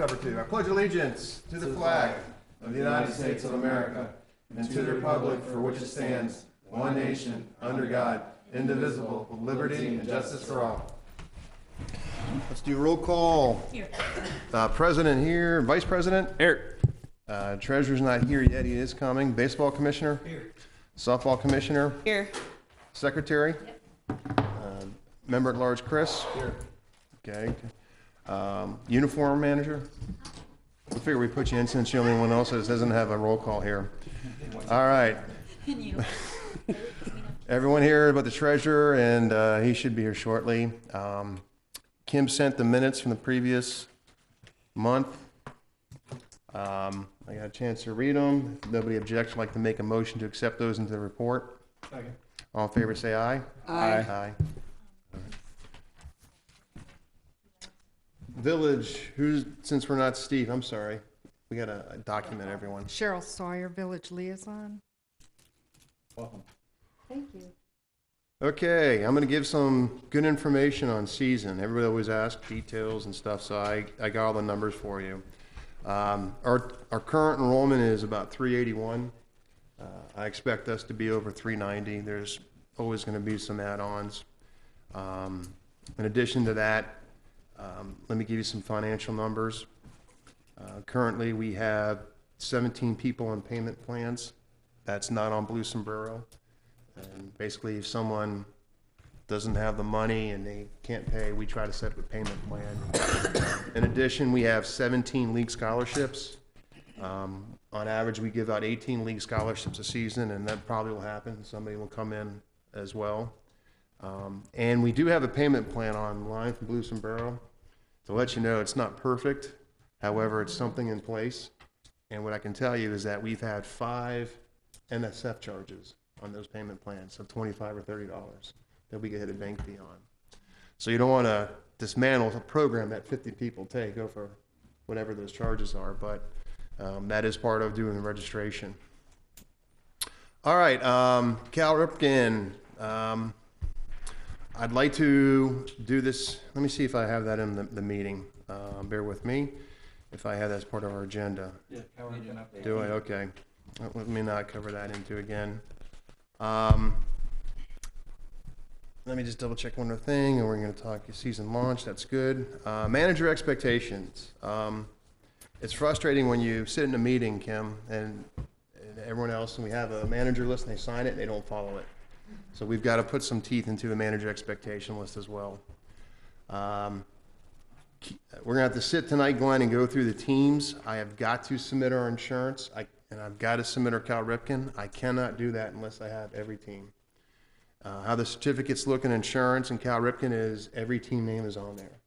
cover two. I pledge allegiance to the flag of the United States of America and to the republic for which it stands, one nation, under God, indivisible, with liberty and justice for all. Let's do roll call. Here. President here, Vice President. Here. Treasurer's not here yet. He is coming. Baseball Commissioner. Here. Softball Commissioner. Here. Secretary. Member at Large Chris. Here. Okay. Uniform Manager. We figure we put you in since you're the only one else that doesn't have a roll call here. All right. Everyone here about the treasurer, and he should be here shortly. Kim sent the minutes from the previous month. I got a chance to read them. If nobody objects, I'd like to make a motion to accept those into the report. Second. All in favor, say aye. Aye. Aye. Village, since we're not Steve, I'm sorry. We got to document everyone. Cheryl Sawyer, Village Liaison. Welcome. Thank you. Okay, I'm going to give some good information on season. Everybody always asks details and stuff, so I got all the numbers for you. Our current enrollment is about 381. I expect us to be over 390. There's always going to be some add-ons. In addition to that, let me give you some financial numbers. Currently, we have 17 people on payment plans. That's not on Blue Sombrero. And basically, if someone doesn't have the money and they can't pay, we try to set up a payment plan. In addition, we have 17 league scholarships. On average, we give out 18 league scholarships a season, and that probably will happen. Somebody will come in as well. And we do have a payment plan online from Blue Sombrero. To let you know, it's not perfect. However, it's something in place. And what I can tell you is that we've had 5 NSF charges on those payment plans of $25 or $30 that we get hit a bank fee on. So you don't want to dismantle a program that 50 people take, go for whatever those charges are, but that is part of doing the registration. All right, Cal Ripken. I'd like to do this. Let me see if I have that in the meeting. Bear with me if I have that as part of our agenda. Yeah, update. Do I? Okay. Let me not cover that into again. Let me just double check one other thing, and we're going to talk season launch. That's good. Manager expectations. It's frustrating when you sit in a meeting, Kim, and everyone else, and we have a manager list, and they sign it, and they don't follow it. So we've got to put some teeth into a manager expectation list as well. We're going to have to sit tonight, Glenn, and go through the teams. I have got to submit our insurance, and I've got to submit our Cal Ripken. I cannot do that unless I have every team. How the certificates look in insurance and Cal Ripken is every team name is on there.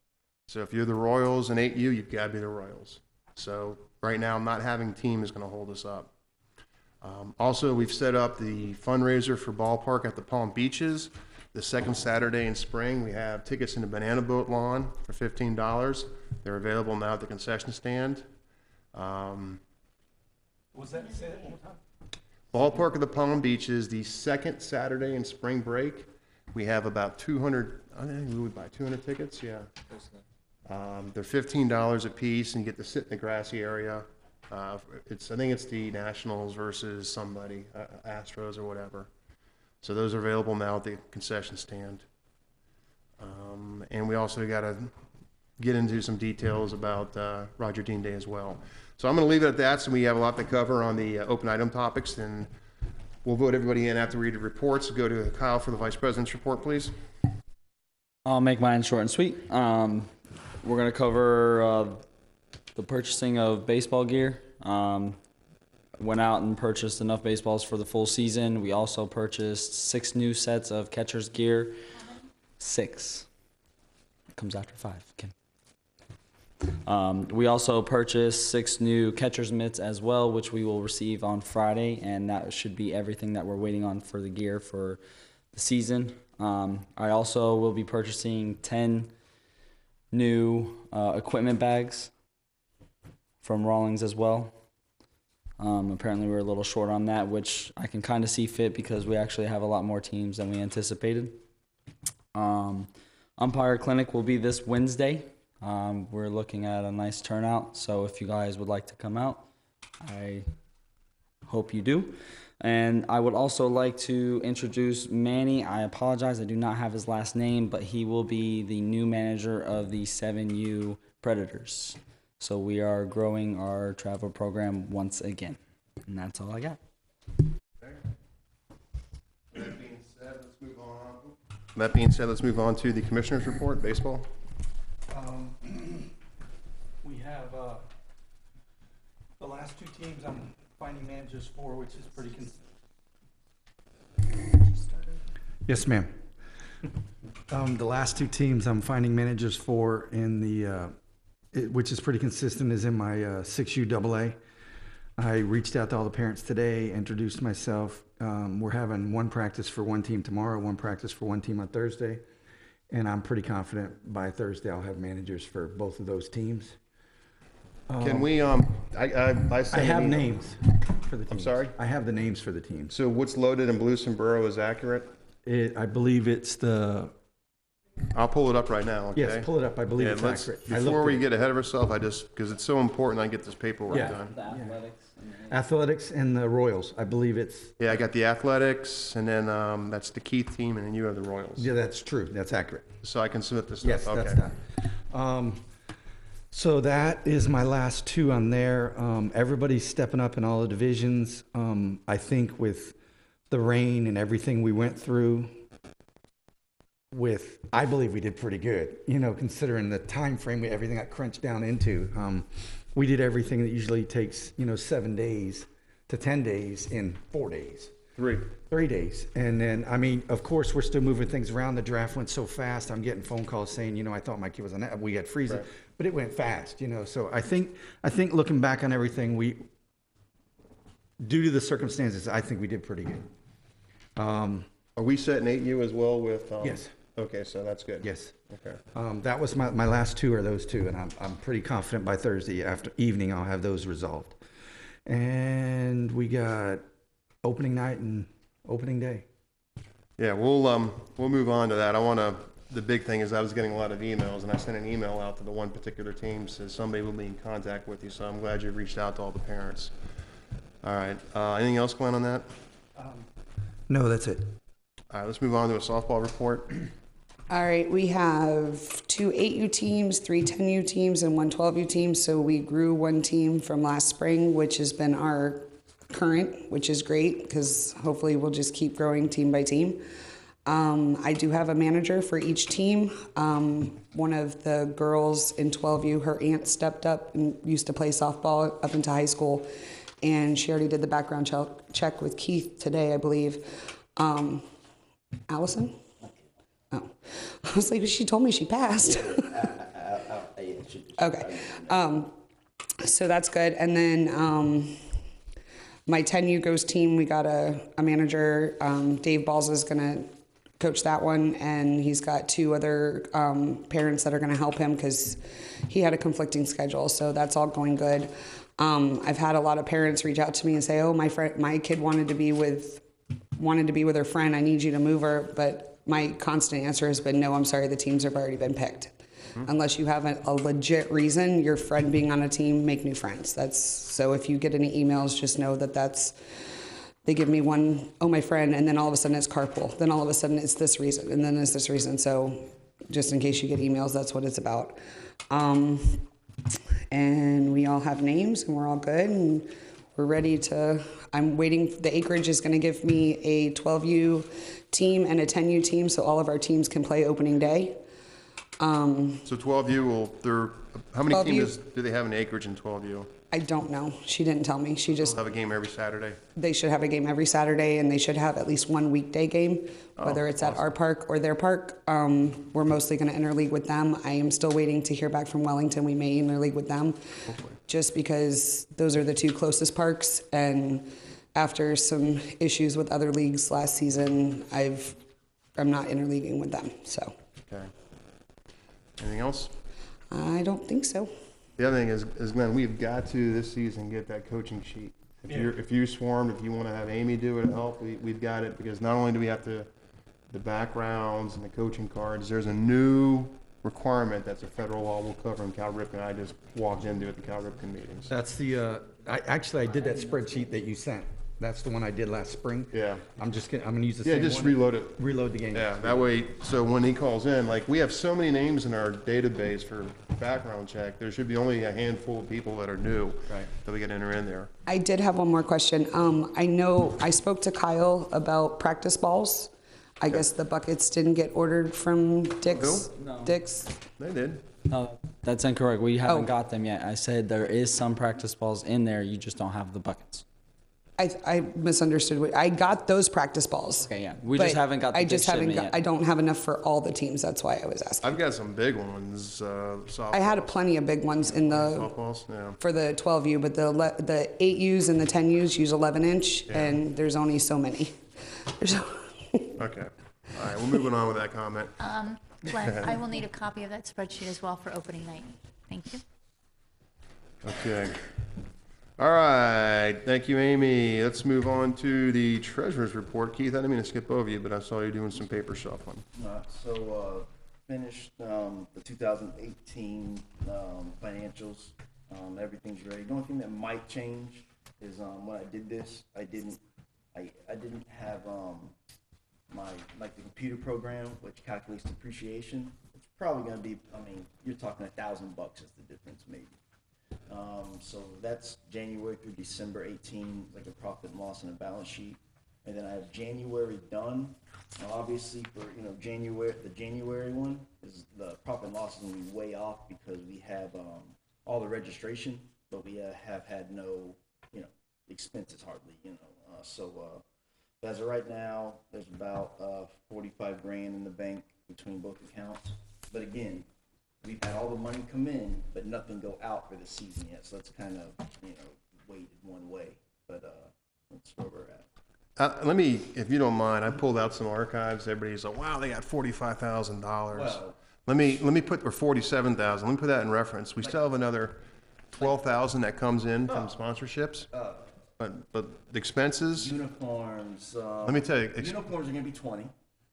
So if you're the Royals and 8U, you've got to be the Royals. So right now, not having team is going to hold us up. Also, we've set up the fundraiser for ballpark at the Palm Beaches. The second Saturday in spring, we have tickets in the Banana Boat Lawn for $15. They're available now at the concession stand. Was that, say that one more time? Ballpark of the Palm Beaches, the second Saturday in spring break. We have about 200, I think we would buy 200 tickets, yeah. They're $15 a piece, and you get to sit in the grassy area. I think it's the Nationals versus somebody, Astros or whatever. So those are available now at the concession stand. And we also got to get into some details about Roger Dean Day as well. So I'm going to leave it at that, so we have a lot to cover on the open item topics, and we'll vote everybody in after we read the reports. Go to Kyle for the Vice President's report, please. I'll make mine short and sweet. We're going to cover the purchasing of baseball gear. Went out and purchased enough baseballs for the full season. We also purchased 6 new sets of catcher's gear. 6. It comes after 5. Kim. We also purchased 6 new catcher's mitts as well, which we will receive on Friday, and that should be everything that we're waiting on for the gear for the season. I also will be purchasing 10 new equipment bags from Rawlings as well. Apparently we're a little short on that, which I can kind of see fit because we actually have a lot more teams than we anticipated. Umpire clinic will be this Wednesday. We're looking at a nice turnout, so if you guys would like to come out, I hope you do. And I would also like to introduce Manny. I apologize, I do not have his last name, but he will be the new manager of the 7U Predators. So we are growing our travel program once again. And that's all I got. That being said, let's move on to the Commissioner's Report, baseball. We have, the last two teams I'm finding managers for, which is pretty Yes, ma'am. The last two teams I'm finding managers for in the, which is pretty consistent, is in my 6U AA. I reached out to all the parents today, introduced myself. We're having one practice for one team tomorrow, one practice for one team on Thursday. And I'm pretty confident by Thursday I'll have managers for both of those teams. Can we, I I have names for the teams. I'm sorry? I have the names for the teams. So what's loaded in Bluesboro is accurate? I believe it's the, I'll pull it up right now, okay? yes, pull it up. I believe Yeah, it's let's, accurate. I before looked we at get ahead of ourselves, because it's so important I get this paperwork Yeah. done. The athletics. Athletics and the Royals. I believe it's, Yeah, I got the Athletics, and then that's the Keith team, and then you have the Royals. yeah, that's true. That's accurate. So I can submit this Yes, stuff? that's Okay. done. So that is my last two on there. Everybody's stepping up in all the divisions. I think with the rain and everything we went through, I believe we did pretty good, considering the time frame everything got crunched down into. We did everything that usually takes, 7 days to 10 days in 4 days. 3 days. And then, of course, we're still moving things around. The draft went so fast. I'm getting phone calls saying, I thought my kid was on that. We had freezing, Right. but it went fast, So I think looking back on everything, due to the circumstances, I think we did pretty good. Are we setting 8U as well with? Yes. Okay, so that's good. Yes. Okay. That was my last two are those two, and I'm pretty confident by Thursday after evening I'll have those resolved. And we got opening night and opening day. Yeah, we'll move on to that. The big thing is I was getting a lot of emails, and I sent an email out to the one particular team, says somebody will be in contact with you, so I'm glad you reached out to all the parents. All right, anything else, Glenn, on that? No, that's it. All right, let's move on to a softball report. All right, we have 2 8U teams, 3 10U teams, and 1 12U team. So we grew one team from last spring, which has been our current, which is great because hopefully we'll just keep growing team by team. I do have a manager for each team. One of the girls in 12U, her aunt stepped up and used to play softball up into high school, and she already did the background check with Keith today, I believe. Allison? Oh, I was like, she told me she passed. Okay. So that's good. And then my 10U Ghost team, we got a manager. Dave Balls is going to coach that one, and he's got 2 other parents that are going to help him because he had a conflicting schedule. So that's all going good. I've had a lot of parents reach out to me and say, "Oh, my kid wanted to be with her friend. I need you to move her." But my constant answer has been, "No, I'm sorry. The teams have already been picked." Unless you have a legit reason, your friend being on a team, make new friends. So if you get any emails, just know they give me one, "Oh, my friend," and then all of a sudden it's carpool. Then all of a sudden it's this reason, and then it's this reason. So just in case you get emails, that's what it's about. And we all have names, and we're all good, and we're ready to. I'm waiting. The acreage is going to give me a 12U team and a 10U team, so all of our teams can play opening day. So 12U how many 12U teams do they have in acreage in 12U? I don't know. She didn't tell me. She just, They'll have a game every Saturday? they should have a game every Saturday, and they should have at least one weekday game, whether it's at awesome. our park or their park. We're mostly going to interleague with them. I am still waiting to hear back from Wellington. We may interleague with them, just because those are the 2 closest parks. And after some issues with other leagues last season, I'm not interleaguing with them. So Okay. Anything else? I don't think so. The other thing is Glenn, we've got to this season get that coaching sheet. If you swarmed, if you want to have Amy do it, help, we've got it, because not only do we have the backgrounds and the coaching cards, there's a new requirement that's a federal law will cover in Cal Ripken. I just walked into at the Cal Ripken meetings. That's the, I did that spreadsheet that you sent. That's the one I did last spring. Yeah. I'm gonna use the Yeah, same just one. reload it. Reload the game. Yeah, that way, so when he calls in, like, we have so many names in our database for background check, there should be only a handful of people that are new. Right. That we can enter in there. I did have one more question. I know I spoke to Kyle about practice balls. I guess the buckets didn't get ordered from Dick's. No. Dick's. They did. No, that's incorrect. We haven't Oh. got them yet. I said there is some practice balls in there. You just don't have the buckets. I misunderstood. I got those practice balls. Okay, yeah. We just but haven't got the I big just haven't shipment got. yet. I don't have enough for all the teams. That's why I was asking. I've got some big ones, softballs. I had plenty of big ones in the Softballs, yeah. for the 12U, but the 8Us and the 10Us use 11-inch, and there's only so many. There's Okay. All right, we're moving on with that comment. Glenn, I will need a copy of that spreadsheet as well for opening night. Thank you. Okay. All right, thank you, Amy. Let's move on to the treasurer's report. Keith, I didn't mean to skip over you, but I saw you doing some paper shuffling. Finished the 2018 financials. Everything's ready. The only thing that might change is when I did this, I didn't have my the computer program which calculates depreciation. It's probably going to be, I mean, you're talking $1,000 is the difference maybe. So that's January through December 18, like a profit and loss and a balance sheet. And then I have January done. Now, obviously, for January, the January one is the profit and loss is going to be way off because we have all the registration, but we have had no expenses hardly. So as of right now, there's about 45 grand in the bank between both accounts. But again, we've had all the money come in, but nothing go out for the season yet. So it's kind of weighted one way. But that's where we're at. Let me, if you don't mind, I pulled out some archives. Everybody's like, wow, they got $45,000. Well- Let me put, or 47,000. Let me put that in reference. We still have another 12,000 that comes in from sponsorships. But the expenses, Uniforms. let me tell you, Uniforms are going to be 20.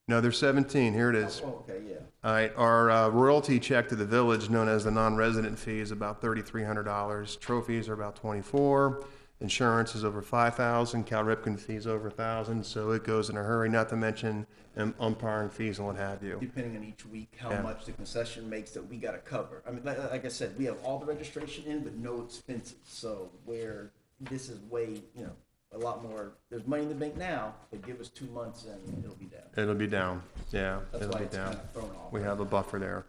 no, they're 17. Here it is. Oh, okay, yeah. All right, our royalty check to the village, known as the non-resident fee, is about $3,300. Trophies are about 24. Insurance is over 5,000. Cal Ripken fees over 1,000. So it goes in a hurry. Not to mention umpiring fees and what have you. Depending on each week, how Yeah. much the concession makes that we got to cover. I mean, like I said, we have all the registration in, but no expenses. So where this is way, a lot more. There's money in the bank now, but give us 2 months and it'll be down. It'll be down. Yeah, That's it'll why be it's down. kind of thrown off. We have a buffer there.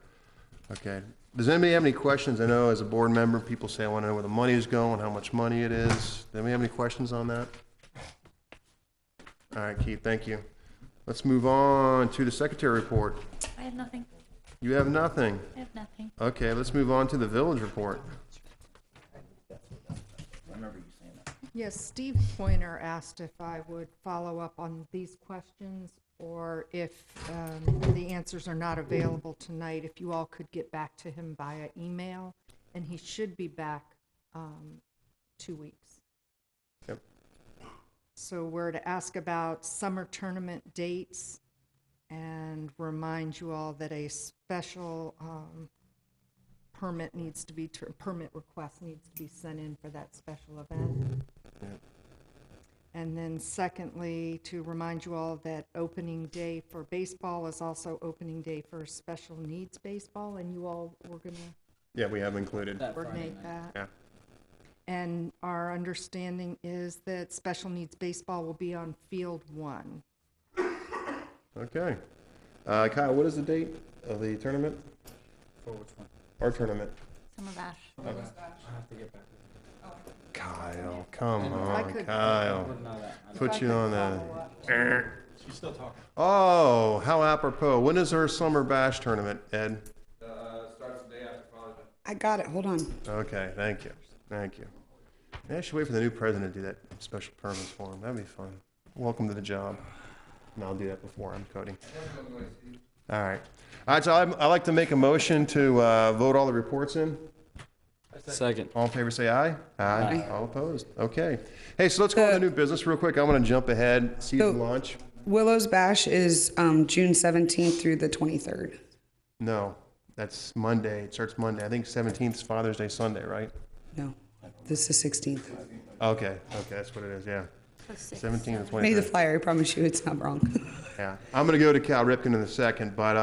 Okay. Does anybody have any questions? I know as a board member, people say, I want to know where the money is going, how much money it is. Does anybody have any questions on that? All right, Keith, thank you. Let's move on to the secretary report. I have nothing. You have nothing. I have nothing. Okay, let's move on to the village report. I remember you saying that. Yes, Steve Pointer asked if I would follow up on these questions, or if the answers are not available tonight, if you all could get back to him via email, and he should be back 2 weeks. Yep. So we're to ask about summer tournament dates and remind you all that a special permit request needs to be sent in for that special event. Yep. And then secondly, to remind you all that opening day for baseball is also opening day for special needs baseball, and you all were gonna Yeah, we have included. That Friday coordinate night. that. Yeah. And our understanding is that special needs baseball will be on Field 1. Okay. Kyle, what is the date of the tournament? For which one? Our tournament. Summer bash. I have to get back. Kyle, come I on, could- Kyle. Wouldn't know that. Put you on the. She's still talking. Oh, how apropos. When is our summer bash tournament, Ed? I got it. Hold on. Okay, thank you. Thank you. Maybe I should wait for the new president to do that special permits for him. That'd be fun. Welcome to the job. And I'll do that before I'm Cody. All right. All right, so I'd like to make a motion to vote all the reports in. Second. All in favor, say aye. Aye. All opposed. Okay. Hey, so let's go on to new business real quick. I'm going to jump ahead. Season launch. Willow's Bash is June 17th through the 23rd. No. That's Monday. It starts Monday. I think 17th is Father's Day Sunday, right? No, this is 16th. Okay, that's what it is, yeah. 17th and 23rd. May the flyer, I promise you it's not wrong. Yeah, I'm going to go to Cal Ripken in a second, but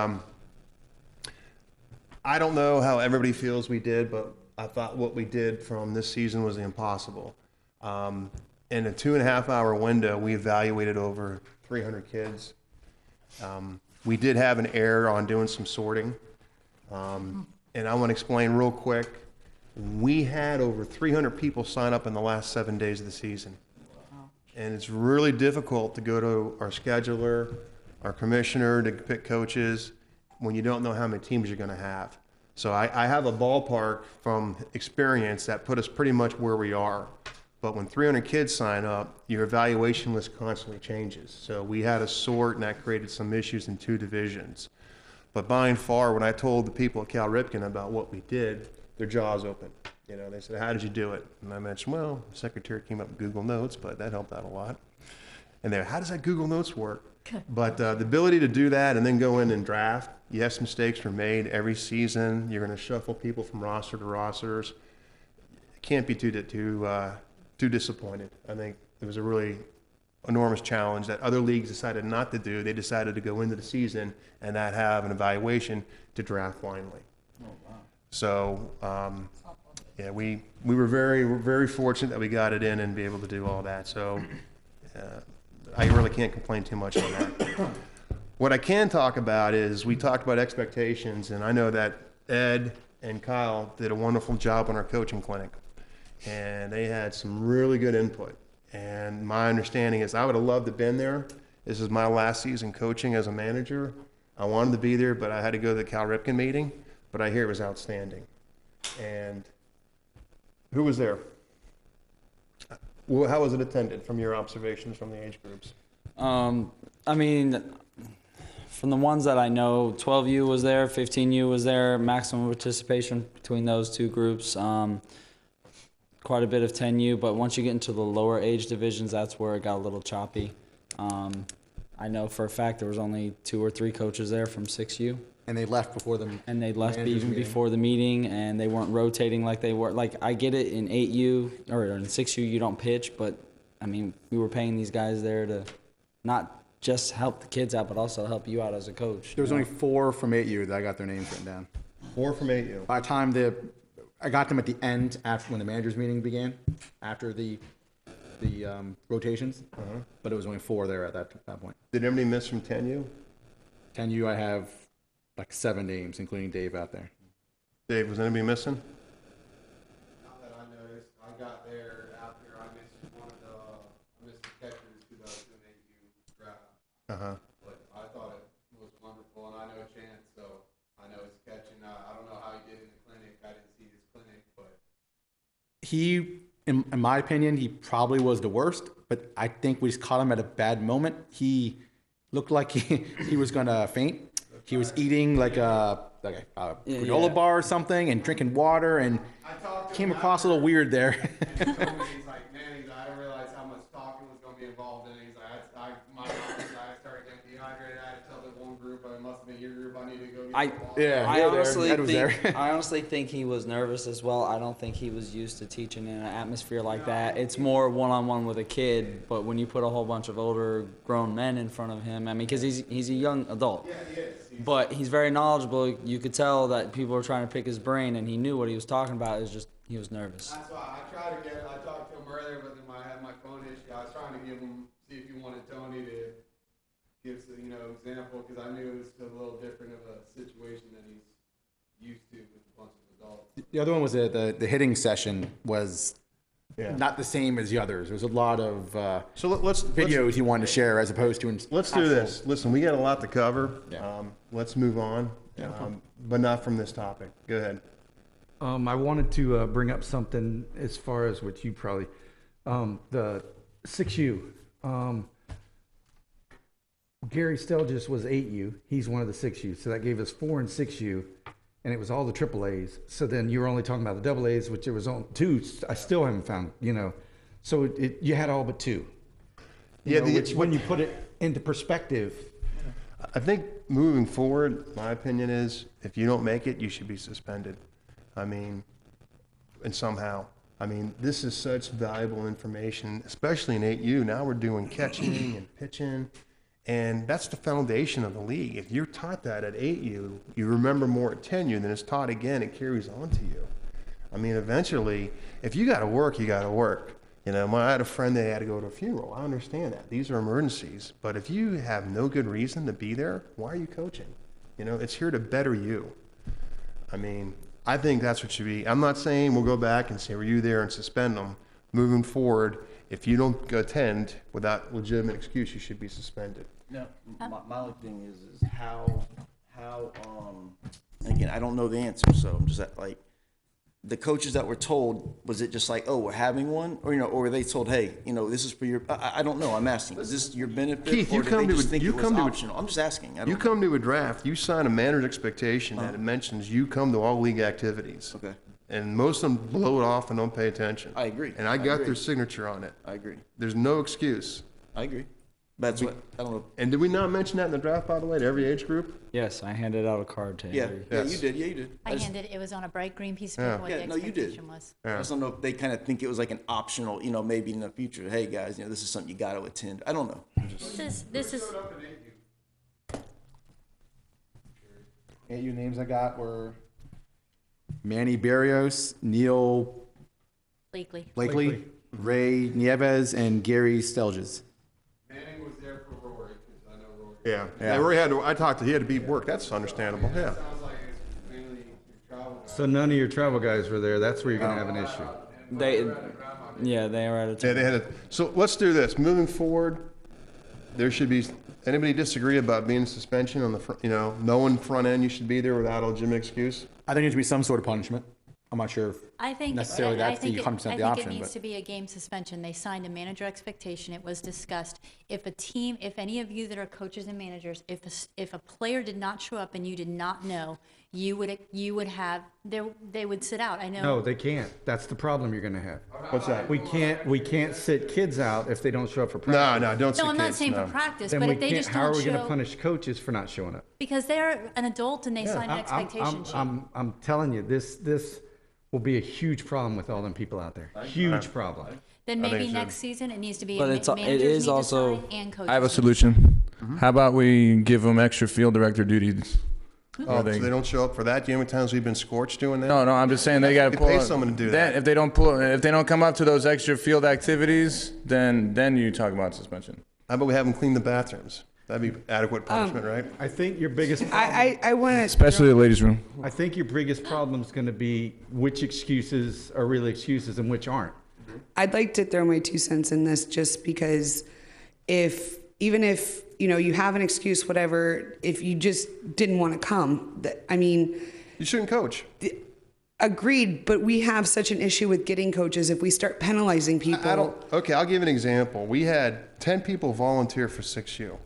I don't know how everybody feels we did, but I thought what we did from this season was impossible. In a 2.5-hour window, we evaluated over 300 kids. We did have an error on doing some sorting, and I want to explain real quick. We had over 300 people sign up in the last 7 days of the season. And it's really difficult to go to our scheduler, our commissioner to pick coaches when you don't know how many teams you're going to have. So I have a ballpark from experience that put us pretty much where we are. But when 300 kids sign up, your evaluation list constantly changes. So we had to sort, and that created some issues in 2 divisions. But by and far, when I told the people at Cal Ripken about what we did, their jaws opened. You know, they said, "How did you do it?" And I mentioned, well, the secretary came up with Google Notes, but that helped out a lot. And they're, "How does that Google Notes work?" But the ability to do that and then go in and draft, yes, mistakes were made every season. You're going to shuffle people from roster to rosters. Can't be too disappointed. I think it was a really enormous challenge that other leagues decided not to do. They decided to go into the season and not have an evaluation to draft blindly. So, yeah, we were very fortunate that we got it in and be able to do all that. So I really can't complain too much on that. What I can talk about is we talked about expectations, and I know that Ed and Kyle did a wonderful job on our coaching clinic, and they had some really good input. And my understanding is I would have loved to have been there. This is my last season coaching as a manager. I wanted to be there, but I had to go to the Cal Ripken meeting, but I hear it was outstanding. And who was there? Well, how was it attended from your observations from the age groups? I mean, from the ones that I know, 12U was there, 15U was there, maximum participation between those 2 groups. Quite a bit of 10U, but once you get into the lower age divisions, that's where it got a little choppy. I know for a fact there was only 2 or 3 coaches there from 6U. And they left before the And they left managers even meeting. before the meeting, and they weren't rotating like they were. Like, I get it in 8U or in 6U, you don't pitch, but I mean, we were paying these guys there to not just help the kids out, but also help you out as a coach. There was only 4 from 8U that I got their names written down. 4 from 8U. By the time I got them at the end after when the managers meeting began, after the rotations, but it was only 4 there at that point. Did anybody miss from 10U? 10U, I have like 7 names, including Dave out there. Dave, was anybody missing? Not that I noticed. I got there after I missed the catchers who does an 8U draft. But I thought it was wonderful, and I know Chance, so I know his catching. I don't know how he did in the clinic. I didn't see his clinic, but He, in my opinion, he probably was the worst, but I think we just caught him at a bad moment. He looked like he was gonna faint. He was eating like a granola bar or something and drinking water, and came across a little weird there. he told me, he's like, man, I didn't realize how much talking was going to be involved in it. He's like, I started getting dehydrated. I had to tell the one group, it must have been your group, I need to go get some water. Yeah, I you were there. honestly Ed was think there. I honestly think he was nervous as well. I don't think he was used to teaching in an atmosphere like that. It's more one-on-one with a kid, but when you put a whole bunch of older grown men in front of him, I mean, because he's a young adult. Yeah, he is. But he's very knowledgeable. You could tell that people were trying to pick his brain, and he knew what he was talking about. It was just he was nervous. That's why I talked to him earlier, but then I had my phone issue. I was trying to see if he wanted Tony to give some, example, because I knew it was a little different of a situation than he's used to with a bunch of adults. The other one was the hitting session was not the same as the others. There was a lot of So let's videos he wanted to share as opposed to Let's do this. Listen, we got a lot to cover. Yeah. Let's move on, but not from this topic. Go ahead. I wanted to bring up something as far as what you probably, the 6U. Gary Stelgis was 8U. He's one of the 6U. So that gave us 4 and 6U, and it was all the AAAs. So then you were only talking about the AAs, which it was on 2. I still haven't found, So you had all but 2. Which when you put it into perspective, I think moving forward, my opinion is if you don't make it, you should be suspended. I mean, and somehow. I mean, this is such valuable information, especially in 8U. Now we're doing catching and pitching, and that's the foundation of the league. If you're taught that at 8U, you remember more at 10U than it's taught again, it carries on to you. I mean, eventually, if you got to work, you got to work. You know, I had a friend that had to go to a funeral. I understand that. These are emergencies. But if you have no good reason to be there, why are you coaching? You know, it's here to better you. I mean, I think that's what should be. I'm not saying we'll go back and say, were you there and suspend them. Moving forward, if you don't attend without legitimate excuse, you should be suspended. No, my only thing is how, and again, I don't know the answer, so I'm just like, the coaches that were told, was it just like, oh, we're having one? Or, you know, or were they told, hey, you know, this is for your, I don't know, I'm asking, is this your benefit? Keith, or you did come they to just a- think you it was come to a- optional? I'm just asking. I don't You know. come to a draft, you sign a manager's expectation that it mentions you come to all league activities. Okay, And most of them blow it off and don't pay attention. I agree. And I I got agree. their signature on it. I agree. There's no excuse. I agree. That's what, I don't know. And did we not mention that in the draft, by the way, to every age group? Yes, I handed out a card to Yeah, every. yeah, Yes. you did, yeah, you did. I just- handed, it was on a bright green piece of Yeah. paper what Yeah, the no, you did. expectation was. I just don't know if they kind of think it was like an optional, you know, maybe in the future, hey, guys, you know, this is something you got to attend. I don't know. This is, 8U names I got were Manny Barrios, Neil Blakely. Blakely, Ray Nieves, and Gary Stelges. Manning was there for Rory, because I know Rory. Yeah. Yeah. Rory had to, I talked to, he had to beat work. That's understandable, yeah. Sounds like it's mainly your travel guys. So none of your travel guys were there. That's where you're going to have an issue. They, yeah, they were at a. Yeah, they had it. So let's do this. Moving forward, there should be, anybody disagree about being suspension on the, you know, knowing front end you should be there without a legitimate excuse? I think it should be some sort of punishment. I'm not sure if I think necessarily I that's the think 100% the I think option, it needs but to be a game suspension. They signed a manager expectation. It was discussed. If a team, if any of you that are coaches and managers, if a player did not show up and you did not know, you would have they would sit out. I know. No, they can't. That's the problem you're going to have. What's that? We can't sit kids out if they don't show up for practice. No, don't say No, I'm not kids, saying no. for practice, Then but we if they can't, just how are don't we going to show, punish coaches for not showing up? because they're an adult and they signed an expectation sheet. I'm telling you, this will be a huge problem with all them people out there. Huge problem. Then think maybe so. next season it needs to be. But Managers it is need to also- sign and coaches. I have a need to solution. How about we give them extra field director duties? Oh, so they don't show up for that? Do you know how many times we've been scorched doing that? No, I'm just saying they got to You pull. pay someone to do that. If they don't come up to those extra field activities, then you talk about suspension. How about we have them clean the bathrooms? That'd be adequate punishment, right? I think your biggest I want to. Especially the ladies' room. I think your biggest problem is going to be which excuses are really excuses and which aren't. I'd like to throw my 2 cents in this just because even if, you know, you have an excuse, whatever, if you just didn't want to come, I mean, You shouldn't coach. agreed, but we have such an issue with getting coaches if we start penalizing people. I don't, okay, I'll give an example. We had 10 people volunteer for 6U.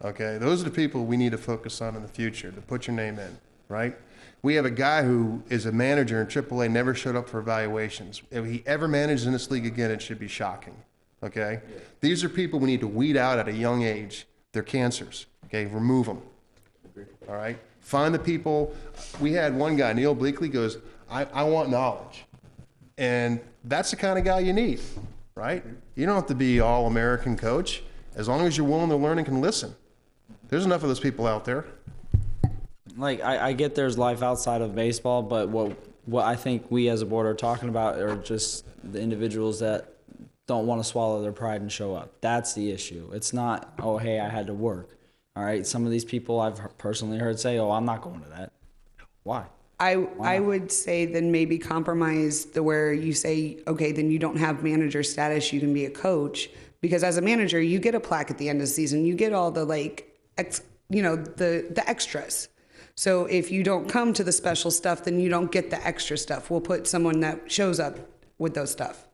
Okay, those are the people we need to focus on in the future, to put your name in, right? We have a guy who is a manager in AAA, never showed up for evaluations. If he ever manages in this league again, it should be shocking, okay? These are people we need to weed out at a young age. They're cancers, okay? Remove them, all right? Find the people. We had one guy, Neil Bleakley, goes, I want knowledge. And that's the kind of guy you need, right? You don't have to be all-American coach, as long as you're willing to learn and can listen. There's enough of those people out there. Like I get there's life outside of baseball, but what I think we as a board are talking about are just the individuals that don't want to swallow their pride and show up. That's the issue. It's not, oh, hey, I had to work. All right, some of these people I've personally heard say, oh, I'm not going to that. Why? I would say then maybe compromise the where you say, okay, then you don't have manager status, you can be a coach. Because as a manager, you get a plaque at the end of the season. You get all the the extras. So if you don't come to the special stuff, then you don't get the extra stuff. We'll put someone that shows up with those stuff.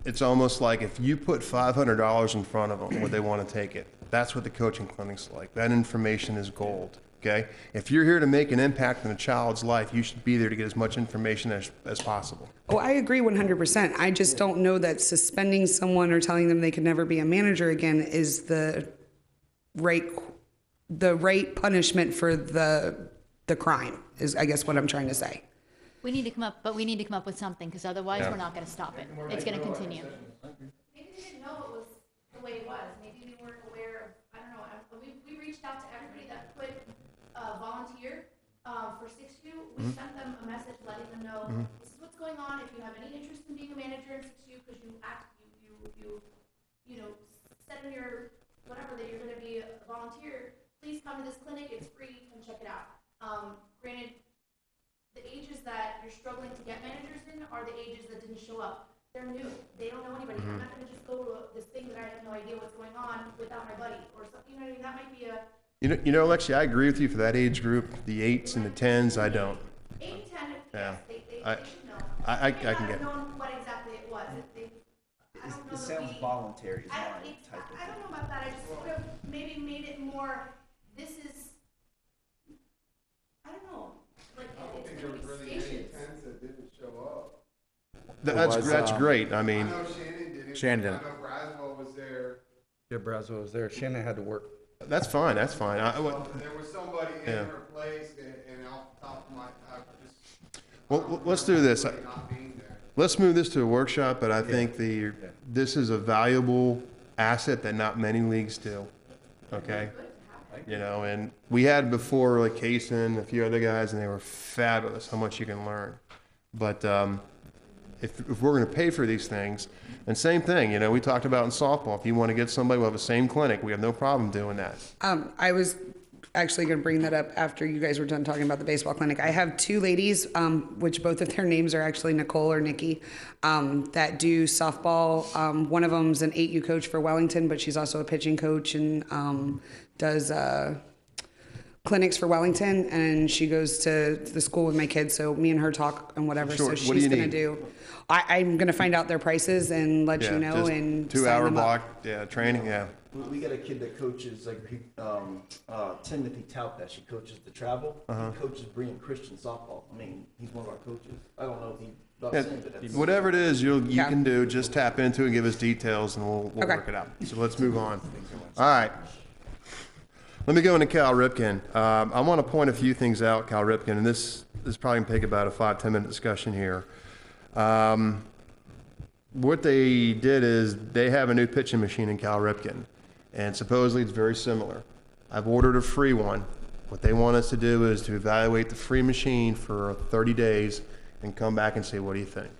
It's almost like if you put $500 in front of them, would they want to take it? That's what the coaching clinic's like. That information is gold, okay? If you're here to make an impact in a child's life, you should be there to get as much information as possible. Oh, I agree 100%. I just don't know that suspending someone or telling them they could never be a manager again is the right punishment for the crime is, I guess, what I'm trying to say. We need to come up with something, because otherwise we're not going to stop it. It's going to continue. Maybe they didn't know it was the way it was. Maybe they weren't aware of, I don't know. We reached out to everybody that put volunteer for 6U. We sent them a message letting them know this is what's going on. If you have any interest in being a manager in 6U, because you know, said in your whatever that you're going to be a volunteer, please come to this clinic. It's free. Come check it out. Granted, the ages that you're struggling to get managers in are the ages that didn't show up. They're new. They don't know anybody. I'm not going to just go to this thing that I have no idea what's going on without my buddy or something. You know what I mean? That might be a You know, Alexia, I agree with you for that age group, the 8s and the 10s. I don't. 8 and 10. Yeah. Yes, they should know. I They may can not get. have known what exactly it was. I don't know It that sounds we- voluntary is I my don't, type of I don't know about that. I just sort of maybe made it more, this is, I don't know, like, I don't it's think there gonna was be really any stations. tens that didn't show up. That's great. I I mean, know Shannon didn't. Shannon I didn't. know Braswell was there. Yeah, Braswell was there. Shannon had to work. that's fine. That's fine. There was somebody in Yeah. her place, and off the top of my, I just. Well, let's do this. Not being there. Let's move this to a workshop, but I think this is a valuable asset that not many leagues do. Okay? You know, and we had before, like Kaysen, a few other guys, and they were fabulous how much you can learn. But if we're going to pay for these things, and same thing, you know, we talked about in softball, if you want to get somebody, we'll have the same clinic. We have no problem doing that. I was actually going to bring that up after you guys were done talking about the baseball clinic. I have 2 ladies, which both of their names are actually Nicole or Nikki, that do softball. One of them's an 8U coach for Wellington, but she's also a pitching coach and does clinics for Wellington. And she goes to the school with my kids, so me and her talk and whatever. Sure. So What do she's you going to need? do. I'm going to find out their prices and let you know. just And 2 sign hour them up. block, training, yeah. We got a kid that coaches, like, Timothy Tout, that she coaches the travel. He coaches Brian Christian softball. I mean, he's one of our coaches. I don't know if he, not Yeah, saying, but that's. whatever it is you Yeah. can do, just tap into it and give us details and we'll Okay. work it out. So let's move on. All right. Let me go into Cal Ripken. I want to point a few things out, Cal Ripken, and this is probably going to take about a 5-10 minute discussion here. What they did is they have a new pitching machine in Cal Ripken, and supposedly it's very similar. I've ordered a free one. What they want us to do is to evaluate the free machine for 30 days and come back and say, what do you think?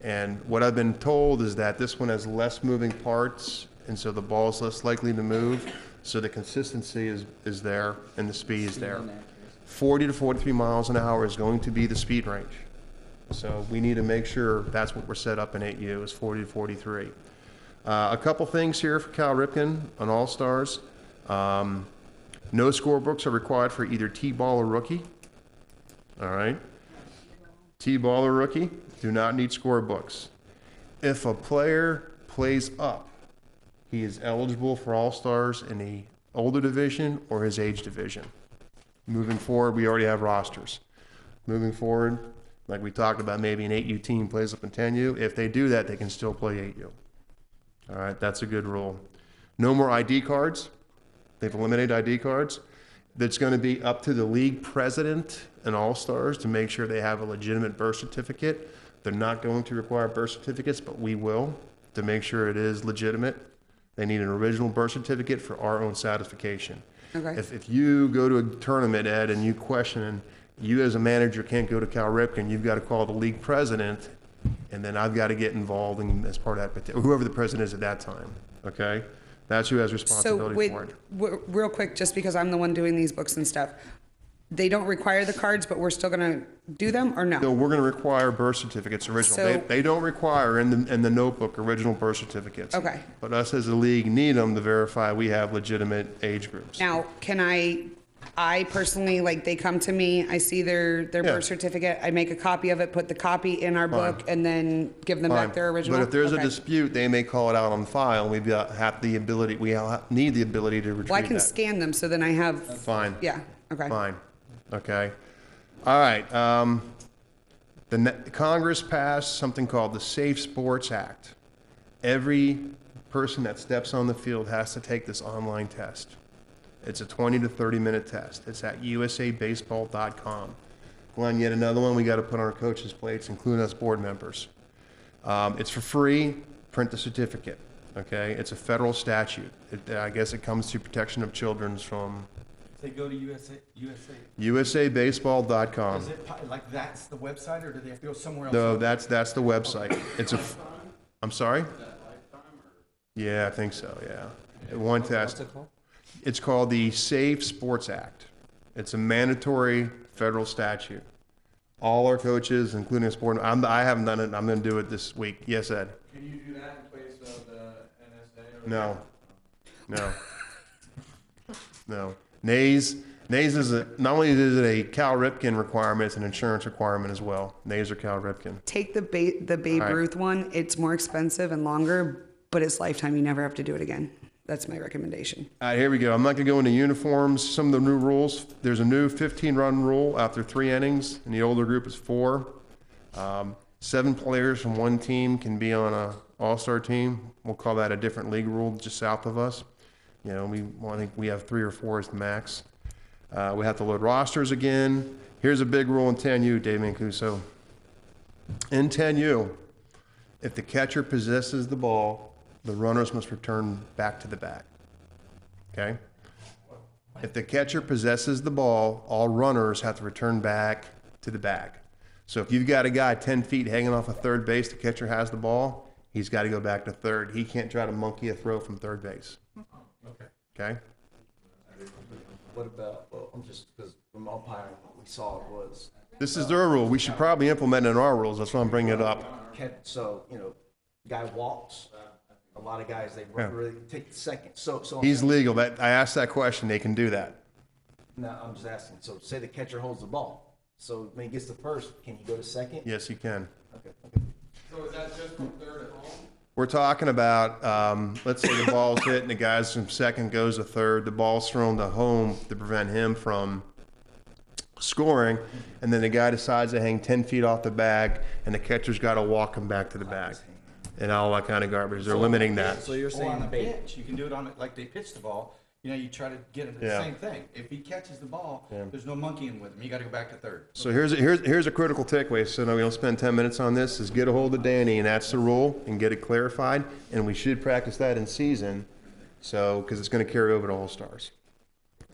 And what I've been told is that this one has less moving parts, and so the ball is less likely to move, so the consistency is there and the speed is there. 40 to 43 miles an hour is going to be the speed range. So we need to make sure that's what we're set up in 8U is 40 to 43. A couple things here for Cal Ripken on All-Stars. No scorebooks are required for either T-ball or rookie. All right. T-ball or rookie, do not need scorebooks. If a player plays up, he is eligible for All-Stars in the older division or his age division. Moving forward, we already have rosters. Moving forward, like we talked about, maybe an 8U team plays up in 10U. If they do that, they can still play 8U. All right, that's a good rule. No more ID cards. They've eliminated ID cards. That's going to be up to the league president and all-stars to make sure they have a legitimate birth certificate. They're not going to require birth certificates, but we will to make sure it is legitimate. They need an original birth certificate for our own satisfaction. Okay. If you go to a tournament, Ed, and you question, you as a manager can't go to Cal Ripken, you've got to call the league president, and then I've got to get involved in, as part of that, whoever the president is at that time, okay? That's who has So responsibility for it. real quick, just because I'm the one doing these books and stuff, they don't require the cards, but we're still going to do them or No, no? we're going to require birth certificates, original. So- They don't require in the notebook original birth certificates. Okay. But us as a league need them to verify we have legitimate age groups. Now, can I personally, like, they come to me, I see their birth certificate, I make a copy of it, put the copy in our book, and then give them back Fine. their original? But if there's a Okay. dispute, they may call it out on file, and we need the ability to retrieve that. Well, I can scan them, so then I have, Fine. yeah, okay. Fine, okay. All right, Congress passed something called the Safe Sports Act. Every person that steps on the field has to take this online test. It's a 20 to 30-minute test. It's at usabaseball.com. Glenn, yet another one we got to put on our coaches' plates, including us board members. It's for free. Print the certificate. Okay, it's a federal statute. I guess it comes to protection of children from They go to USA. usabaseball.com. Is it like that's the website, or do they have to go somewhere else? No, that's the website. It's a. I'm sorry. Yeah, I think so. Yeah, one test. What's it called? It's called the Safe Sports Act. It's a mandatory federal statute. All our coaches, including sport, I haven't done it. I'm going to do it this week. Yes, Ed. Can you do that in place of the NSA? No. No. NAES is not only is it a Cal Ripken requirement, it's an insurance requirement as well. NAES or Cal Ripken. Take the Babe right. Ruth one. It's more expensive and longer, but it's lifetime. You never have to do it again. That's my recommendation. All right, here we go. I'm not going to go into uniforms. Some of the new rules. There's a new 15-run rule after 3 innings, and the older group is 4. 7 players from one team can be on a all-star team. We'll call that a different league rule just south of us. You know, I think we have 3 or 4 is the max. We have to load rosters again. Here's a big rule in 10U, Dave Mancuso. In 10U, if the catcher possesses the ball, the runners must return back to the bag. Okay? If the catcher possesses the ball, all runners have to return back to the bag. So if you've got a guy 10 feet hanging off of third base, the catcher has the ball, he's got to go back to third. He can't try to monkey a throw from third base. Okay? What about, well, I'm just, because from umpiring, what we saw was, This is their rule. We should probably implement it in our rules. That's why I'm bringing it up. so, guy walks, a lot of guys, they really take the second. So He's legal. I asked that question. They can do that. now I'm just asking, so say the catcher holds the ball. So when he gets to first, can he go to second? Yes, you can. Okay. So is that just from third at home? We're talking about, let's say the ball's hit and the guy's from second goes to third. The ball's thrown to home to prevent him from scoring. And then the guy decides to hang 10 feet off the bag and the catcher's got to walk him back to the bag. And all that kind of garbage. They're limiting that. So you're Or on saying a pitch, you can do it on it like they pitch the ball. You try to get him. Yeah. Same thing. If he catches the ball, there's no monkeying with him. You got to go back to third. So here's a critical takeaway. So no, we don't spend 10 minutes on this. Is get a hold of Danny, and that's the rule, and get it clarified. And we should practice that in season, so because it's going to carry over to All Stars.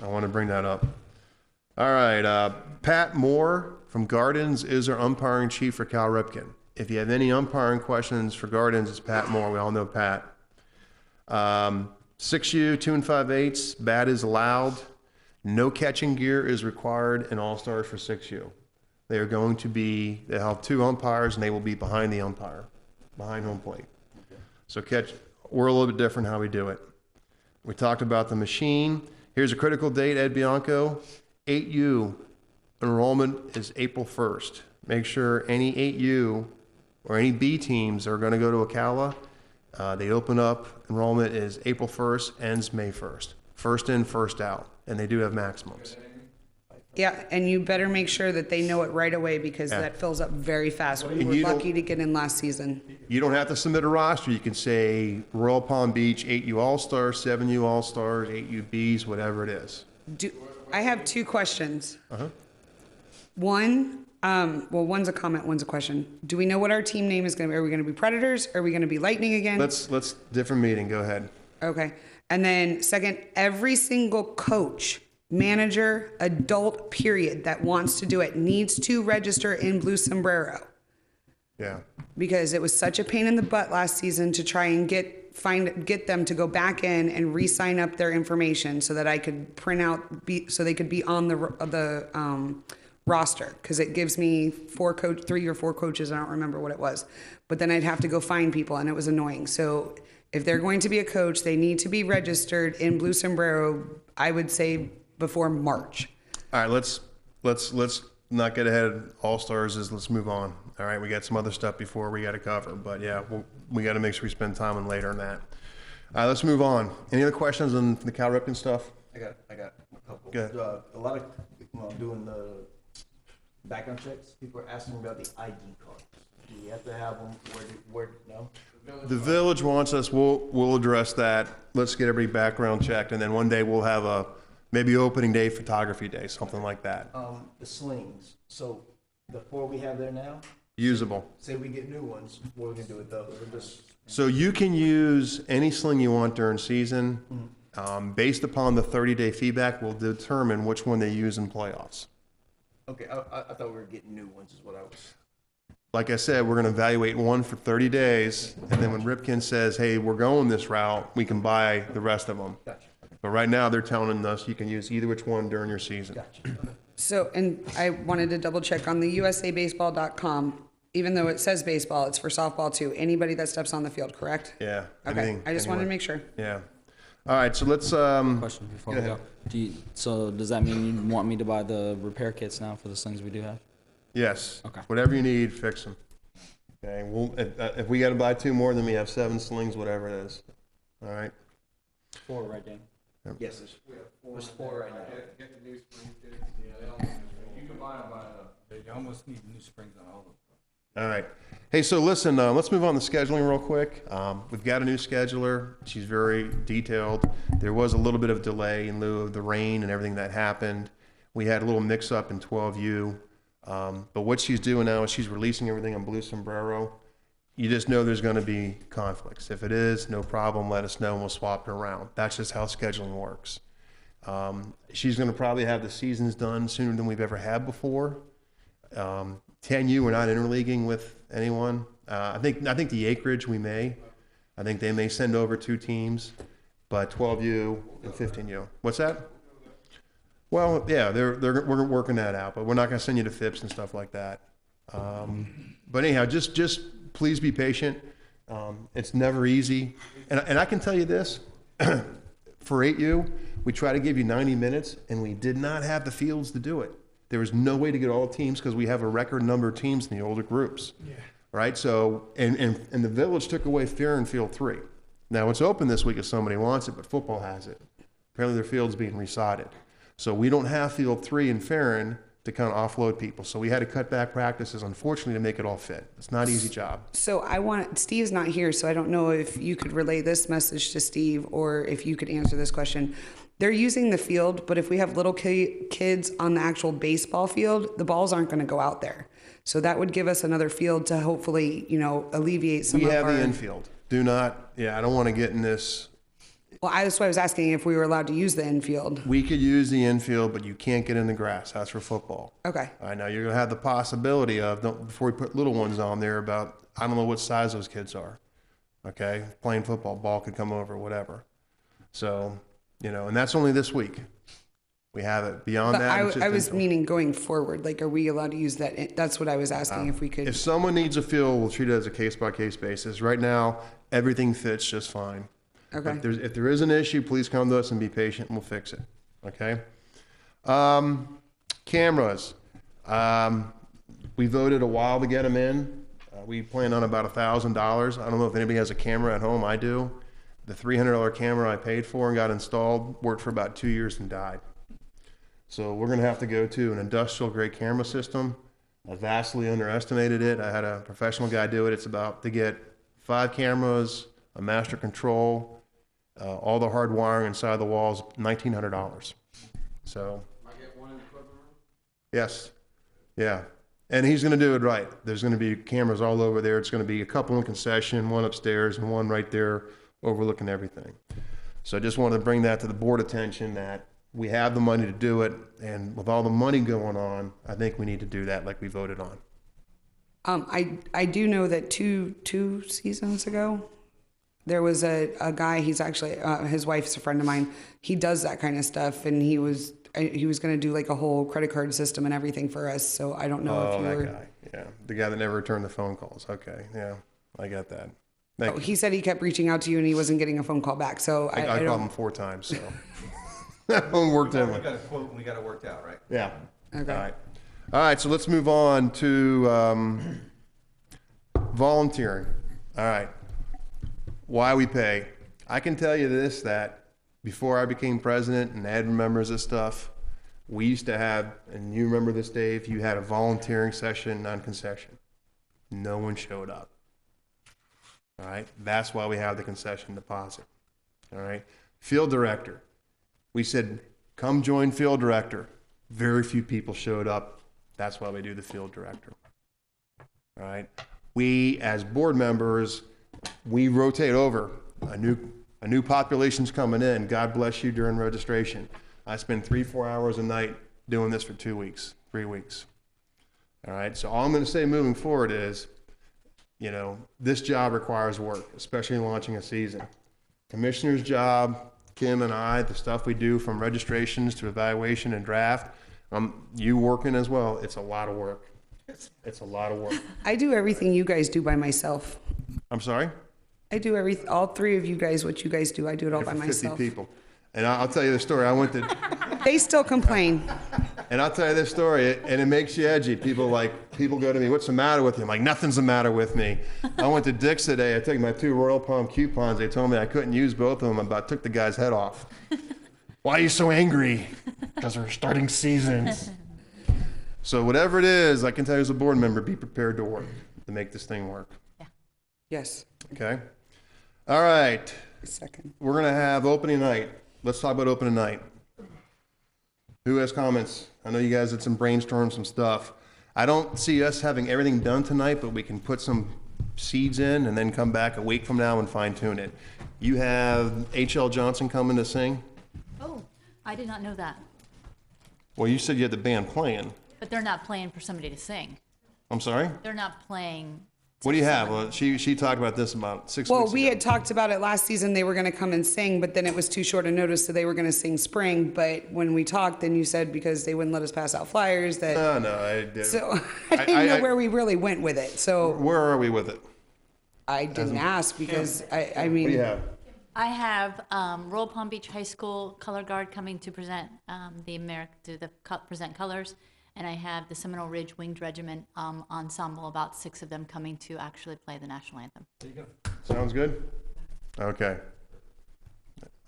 I want to bring that up. All right, Pat Moore from Gardens is our umpiring chief for Cal Ripken. If you have any umpiring questions for Gardens, it's Pat Moore. We all know Pat. 6U, 2 5/8, bat is allowed. No catching gear is required in All-Stars for 6U. They are going to be, they'll have 2 umpires and they will be behind the umpire, behind home plate. So we're a little bit different how we do it. We talked about the machine. Here's a critical date, Ed Bianco. 8U enrollment is April 1st. Make sure any 8U or any B teams are going to go to Ocala. They open up, enrollment is April 1st, ends May 1st. First in, first out, and they do have maximums. Yeah, and you better make sure that they know it right away because Yeah. that fills up very fast. We And were you don't- lucky to get in last season. You don't have to submit a roster. You can say Royal Palm Beach, 8U All-Stars, 7U All-Stars, 8U Bs, whatever it is. I have 2 questions. Uh-huh. One, one's a comment, one's a question. Do we know what our team name is going to be? Are we going to be Predators? Are we going to be Lightning again? Let's different meeting. Go ahead. Okay. And then second, every single coach, manager, adult, period, that wants to do it needs to register in Blue Sombrero Yeah. because it was such a pain in the butt last season to try and get them to go back in and re-sign up their information so that I could print out, so they could be on the roster because it gives me 3 or 4 coaches. I don't remember what it was, but then I'd have to go find people and it was annoying. So if they're going to be a coach, they need to be registered in Blue Sombrero, I would say before March. All right, let's not get ahead of All-Stars. Let's move on. All right, we got some other stuff before we got to cover, but yeah, we got to make sure we spend time on later on that. All right, let's move on. Any other questions on the Cal Ripken stuff? I got a couple. Go ahead. A lot of doing the background checks, people are asking about the ID cards. Do you have to have them? Where no? The village wants us, we'll address that. Let's get every background checked, and then one day we'll have a Maybe opening day, photography day, something like that. The slings, so the 4 we have there now, Usable. say we get new ones, what are we gonna do with those? We're just, So you can use any sling you want during season. Based upon the 30-day feedback, we'll determine which one they use in playoffs. okay, I thought we were getting new ones is what I was. Like I said, we're going to evaluate one for 30 days, and then when Ripken says, hey, we're going this route, we can buy the rest of them. Gotcha, But right now, they're telling us you can use either which one during your season. gotcha. So, and I wanted to double check on the usabaseball.com. Even though it says baseball, it's for softball too. Anybody that steps on the field, correct? Yeah. Okay. anything- I just wanted to anyone. make sure. Yeah. All right, so let's, Question before Go we go. ahead. So does that mean you want me to buy the repair kits now for the slings we do have? yes. Okay. Whatever you need, fix them. Okay, if we got to buy 2 more, then we have 7 slings, whatever it is. All right? 4, right, Dan? Yes, there's 4 right now. Get the new spring kits, you can buy them by You almost need new springs on all of them. All right. Hey, so listen, let's move on to scheduling real quick. We've got a new scheduler. She's very detailed. There was a little bit of delay in lieu of the rain and everything that happened. We had a little mix up in 12U. But what she's doing now is she's releasing everything on Blue Sombrero. You just know there's going to be conflicts. If it is, no problem, let us know and we'll swap it around. That's just how scheduling works. She's going to probably have the seasons done sooner than we've ever had before. 10U, we're not interleaguing with anyone. I think the acreage we may. I think they may send over 2 teams, but 12U and 15U. What's that? Well, yeah, we're working that out, but we're not going to send you to FIPS and stuff like that. But anyhow, just please be patient. It's never easy, and I can tell you this: for 8U, we try to give you 90 minutes, and we did not have the fields to do it. There was no way to get all teams because we have a record number of teams in the older groups. Yeah. Right? So, and the village took away Fair and Field 3. Now, it's open this week if somebody wants it, but football has it. Apparently, their field's being resodded. So, we don't have Field 3 in Farron to kind of offload people. So, we had to cut back practices, unfortunately, to make it all fit. It's not an easy job. So Steve's not here, so I don't know if you could relay this message to Steve or if you could answer this question. They're using the field, but if we have little kids on the actual baseball field, the balls aren't going to go out there. So that would give us another field to hopefully, alleviate some of our... We have the infield. Do not, I don't want to get in this. Well, that's why I was asking if we were allowed to use the infield. We could use the infield, but you can't get in the grass. That's for football. Okay. I know you're going to have the possibility of, before we put little ones on there, about, I don't know what size those kids are. Okay? Playing football, ball could come over, whatever. So, and that's only this week. We have it. Beyond But that, it's just I was infield. meaning going forward. Like, are we allowed to use that? That's what I was asking if we could. If someone needs a field, we'll treat it as a case-by-case basis. Right now, everything fits just fine. Okay. But if there is an issue, please come to us and be patient, and we'll fix it. Okay? Cameras. We voted a while to get them in. We plan on about $1,000. I don't know if anybody has a camera at home. I do. The $300 camera I paid for and got installed worked for about 2 years and died. So we're going to have to go to an industrial-grade camera system. I vastly underestimated it. I had a professional guy do it. It's about to get 5 cameras, a master control, all the hard wiring inside the walls, $1,900. So, I get one in the equipment room? yes, yeah. And he's going to do it right. There's going to be cameras all over there. It's going to be a couple in concession, one upstairs, and one right there overlooking everything. So I just wanted to bring that to the board attention that we have the money to do it, and with all the money going on, I think we need to do that like we voted on. I do know that two seasons ago, there was a guy. He's actually his wife's a friend of mine. He does that kind of stuff, and he was going to do like a whole credit card system and everything for us. So I don't know if you that were. guy, yeah, the guy that never returned the phone calls. Okay, yeah, I got that. Thank you. He said he kept reaching out to you and he wasn't getting a phone call back. So I I called don't. him 4 times, so that one worked in. We got a quote and we got it worked out, right? Yeah. Okay. All right, so let's move on to volunteering. All right. Why we pay. I can tell you this, that before I became president and Ed remembers this stuff, we used to have, and you remember this, Dave, you had a volunteering session on concession. No one showed up. All right. That's why we have the concession deposit. All right. Field director. We said, come join field director. Very few people showed up. That's why we do the field director. All right. We, as board members, we rotate over. A new population's coming in. God bless you during registration. I spend 3-4 hours a night doing this for 2 weeks, 3 weeks. All right. So all I'm going to say moving forward is, you know, this job requires work, especially launching a season. Commissioner's job, Kim and I, the stuff we do from registrations to evaluation and draft, you working as well, it's a lot of work. It's a lot of work. I do everything you guys do by myself. I'm sorry? I do all three of you guys, what you guys do, I do it all by For 50 myself. people. And I'll tell you the story. I went to, They still complain. and I'll tell you this story, and it makes you edgy. People go to me, what's the matter with you? I'm like, nothing's the matter with me. I went to Dick's today. I took my 2 Royal Palm coupons. They told me I couldn't use both of them. I about took the guy's head off. Why are you so angry? Because we're starting seasons. So whatever it is, I can tell you as a board member, be prepared to work, to make this thing work. Yes. Okay? All right. Second. We're going to have opening night. Let's talk about opening night. Who has comments? I know you guys did some brainstorm, some stuff. I don't see us having everything done tonight, but we can put some seeds in and then come back a week from now and fine tune it. You have H.L. Johnson coming to sing? Oh, I did not know that. Well, you said you had the band playing. But they're not playing for somebody to sing. I'm sorry? They're not playing. What do you have? Well, she talked about this about 6 Well, weeks we ago. had talked about it last season. They were going to come and sing, but then it was too short a notice, so they were going to sing spring. But when we talked, then you said because they wouldn't let us pass out flyers that. No, I did. So I didn't know where we really went with it. So Where are we with it? I didn't ask because I What do mean, you have? I have Royal Palm Beach High School Color Guard coming to present present colors, and I have the Seminole Ridge Winged Regiment ensemble, about 6 of them coming to actually play the national anthem. Sounds good? Okay.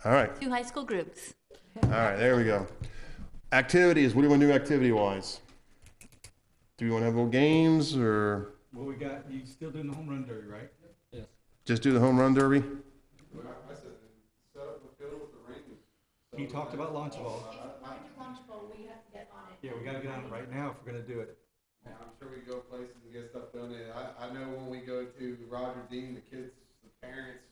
All right. 2 high school groups. All right, there we go. Activities, what do you want to do activity-wise? Do we want to have little games, or Well, we got, you still doing the home run derby, right? just do the home run derby? I said, set up the field with the rings. He talked about launch ball. When we do launch ball, we have to get on it. Yeah, we gotta get on it right now if we're gonna do it. Yeah, I'm sure we go places and get stuff donated. I know when we go to Roger Dean, the kids, the parents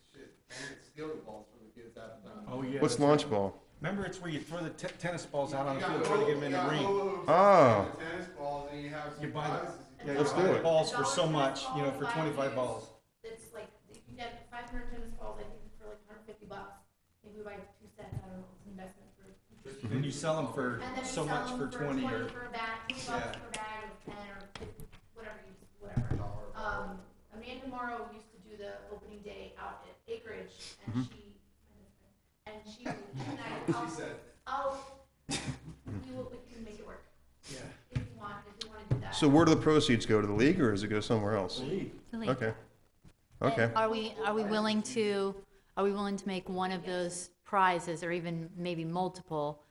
steal the balls from the kids half the time. Oh, yeah. What's launch ball? Remember, it's where you throw the tennis balls out on the field, try to get them in the ring. Oh. Tennis balls, and you have You some buy prizes. the, yeah, Let's you buy do the it. balls for so much, you know, for 25 balls. It's like, you can get 500 tennis balls, I think, for like $150. Maybe we buy 2 sets, I don't know, it's an investment for. Then you sell them for And then we so sell much them for 20 or. for a bag, $20 Yeah. per bag, or 10 or 50, whatever you, whatever. Amanda Morrow used to do the opening day out at Acreage, and she we can make it work. Yeah. If you want to do that. So where do the proceeds go, to the league, or does it go somewhere else? The league. Okay. Okay. And are we willing to make one of those prizes, or even maybe multiple,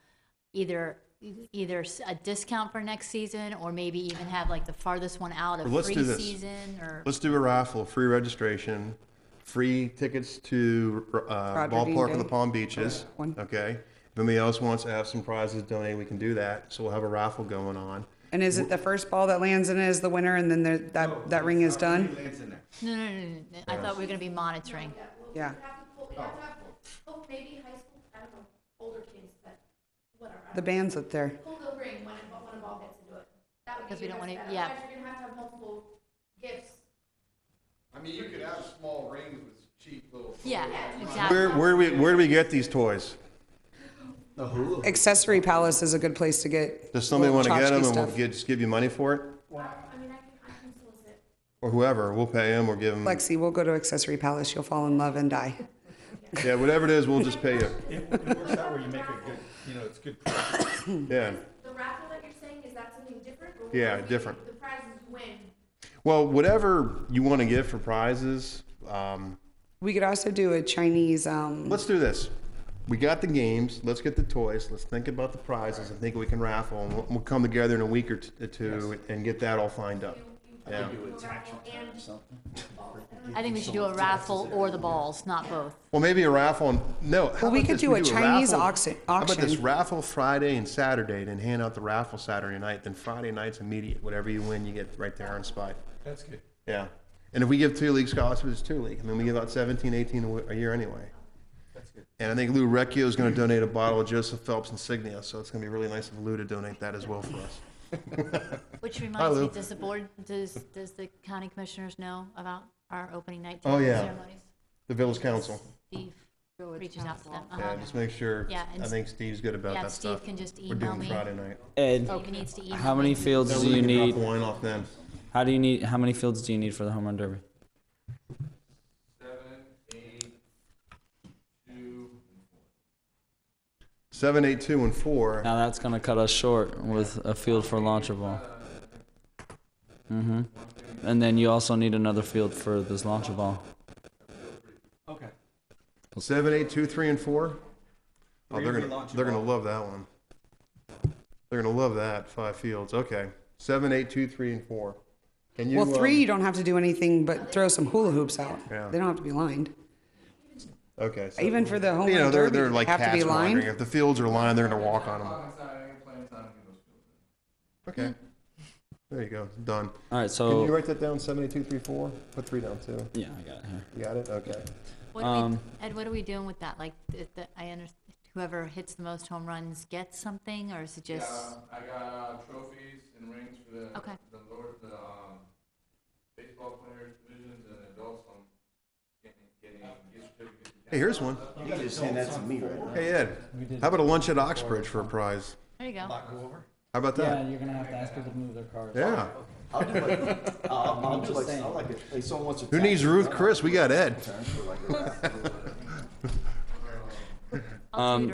either a discount for next season, or maybe even have like the farthest one out Well, of let's free do this. season, or Let's do a raffle, free registration, free tickets to Dean ballpark of the Day. Palm Beaches. One. Okay. If anybody else wants to have some prizes donated, we can do that. So we'll have a raffle going on. and is it the first ball that lands in it is the winner, and then that ring is done? no. I thought we were going to be monitoring. Yeah. We have to have, maybe high school, I don't know, older kids that, whatever. The band's up there. Pull the ring when a ball gets into it. That would Because be we don't your wanna- best bet. yeah. Otherwise, you're gonna have multiple gifts. I mean, you could have small rings with cheap little. Yeah, exactly. Where do we get these toys? Accessory Palace is a good place to get. Does somebody want to get them tchotchke and we'll stuff. just give you money for it? I mean, I can solicit. Or whoever, we'll pay them or give them. Lexi, we'll go to Accessory Palace. You'll fall in love and die. Yeah, whatever it is, we'll just pay you. It works out where you make a good, you know, it's good. Yeah. The raffle that you're saying, is that something different? Or Yeah, would it be different. The prizes you win. Well, whatever you want to give for prizes, We could also do a Chinese. let's do this. We got the games. Let's get the toys. Let's think about the prizes and think we can raffle. And we'll come together in a week or two and get that all lined up. Yeah. Do a raffle and balls. I don't know I think we should do a raffle or the balls, not both. Well, maybe a raffle. No. how Well, we about could this? do a Chinese raffle. How about this auction. raffle Friday and Saturday, then hand out the raffle Saturday night, then Friday night's immediate. Whatever you win, you get right there on spot. That's good. Yeah. And if we give 2 league scholarships, it's 2 league. I mean, we give out 17, 18 a year anyway. That's good. And I think Lou Recchio is going to donate a bottle of Joseph Phelps Insignia, so it's going to be really nice of Lou to donate that as well for us. Which reminds Lou. me, does the board, does the county commissioners know about our opening night Oh, yeah. ceremonies? The Village Council. Steve reaches out to them. Yeah, just make sure. Yeah, and I think Steve's good about yeah, that Steve stuff. can just We're email doing me. Friday night. Ed, Steve needs to email how many me. fields Then do we you can drop need? the wine off them. How many fields do you need for the home run derby? 7, 8, 2, 7, 8, 2, and 4. Now that's gonna cut us short with a field for launcher ball. And then you also need another field for this launcher ball. 7, 8, 2, 3, and 4. Oh, they're gonna love that one. They're gonna love that 5 fields. Okay, 7, 8, 2, 3, and 4. Can you? Well, 3, you don't have to do anything but throw some hula hoops out. Yeah. They don't have to be lined. Okay. So, Even for the home you know, run they're derby, like have to cats be lined. wandering. If the fields are lined, they're gonna walk on them. on Saturday, playing Saturday, those fields. Okay. There you go. Done. All right, Can so you write that down? 7, 8, 2, 3, 4. Put 3 down too. yeah, I got it here. You got it. Okay. What are we, Ed, what are we doing with that? Like, I understand, whoever hits the most home runs gets something, or is it just? I got trophies and rings for the Okay. the baseball players divisions and adults on getting gift certificates. Hey, here's one. You can just send that to me right now. Hey Ed, how about a lunch at Oxbridge for a prize? There you go. How about that? you're gonna have to ask people to move their cars. Yeah. I'll do like, I'll do like, I like it. Hey, someone wants to. Who needs Ruth Chris? We got Ed.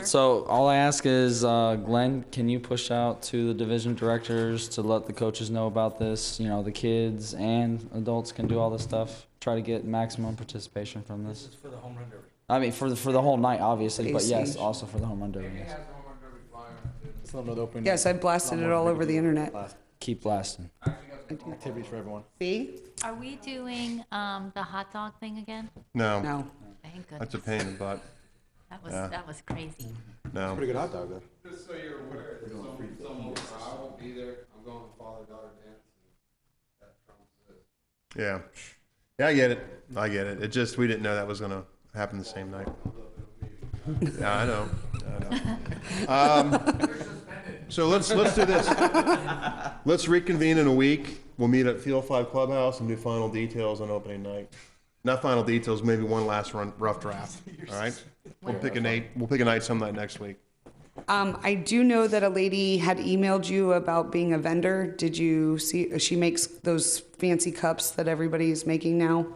So all I ask is, Glenn, can you push out to the division directors to let the coaches know about this? You know, the kids and adults can do all this stuff. Try to get maximum participation from this. This is for the home run derby. I mean, for the whole night, obviously, but yes, AC. also for the home run derby. Yes. Yes, I blasted it all over the internet. Keep blasting. Activities for everyone. See? Are we doing the hot dog thing again? No, No. Thank that's a goodness. pain in the butt. That was crazy. No. Pretty good hot dog though. Just so you're aware, I won't be there. I'm going to father-daughter dance. And that trumps this. Yeah. Yeah, I get it. I get it. It just, we didn't know that was gonna happen the same night. Yeah, I know. So let's do this. Let's reconvene in a week. We'll meet at Field 5 Clubhouse and do final details on opening night. Not final details, maybe one last rough draft. All right. We'll pick a night some night next week. I do know that a lady had emailed you about being a vendor. Did you see? She makes those fancy cups that everybody's making now,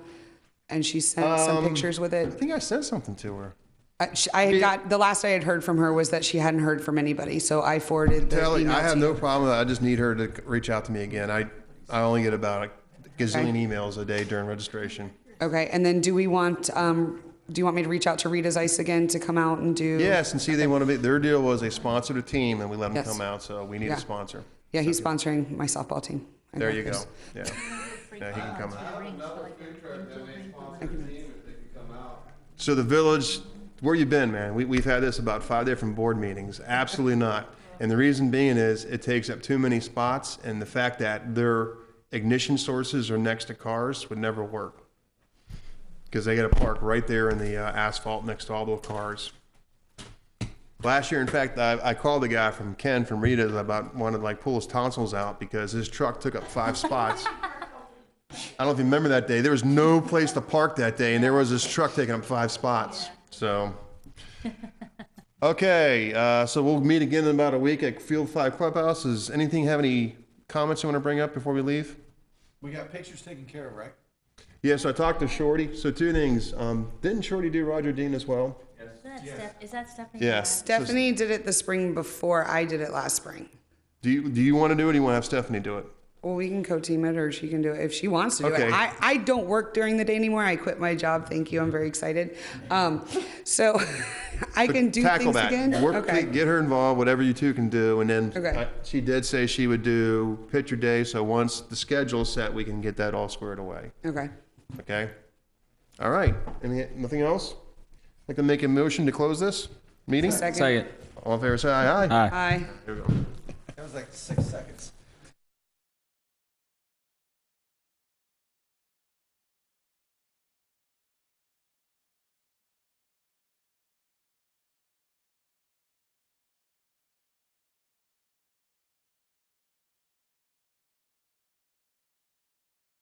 and she sent some pictures with I it. think I sent something to her. I had got the last I had heard from her was that she hadn't heard from anybody, so I forwarded the Telly, email I have to no you. problem with that. I just need her to reach out to me again. I only get about a gazillion emails a day during registration. Okay, and then do you want me to reach out to Rita's Ice again to come out and do? Yes, and see, they want to be, their deal was they sponsored a team and we let them Yes. come out, so we need Yeah. a sponsor. Yeah, he's sponsoring my softball team. I There got you go. this. Yeah. Yeah, he can come out. So the village, where you been, man? We've had this about 5 different board meetings. Absolutely not. And the reason being is it takes up too many spots, and the fact that their ignition sources are next to cars would never work. Because they got to park right there in the asphalt next to all those cars. Last year, in fact, I called the guy from Ken from Rita's about wanted to like pull his tonsils out because his truck took up 5 spots. I don't know if you remember that day. There was no place to park that day, and there was this truck taking up 5 spots. So, okay, so we'll meet again in about a week at Field 5 Clubhouse. Does anything have any comments you want to bring up before we leave? We got pictures taken care of, right? Yeah, so I talked to Shorty. So 2 things. Didn't Shorty do Roger Dean as well? Is that Stephanie? Yeah. Stephanie did it the spring before I did it last spring. Do you want to do it, or do you want to have Stephanie do it? Well, we can co-team it, or she can do it if she wants to do Okay. it. I don't work during the day anymore. I quit my job. Thank you. I'm very excited. So I can do Tackle things that. again. Okay. Get her involved, whatever you two can do, and then Okay. she did say she would do picture day. So once the schedule's set, we can get that all squared away. Okay. Okay. All right, nothing else? Like to make a motion to close this meeting? Second. Second. All in favor, say aye. Aye. Aye. Here we go. That was like 6 seconds.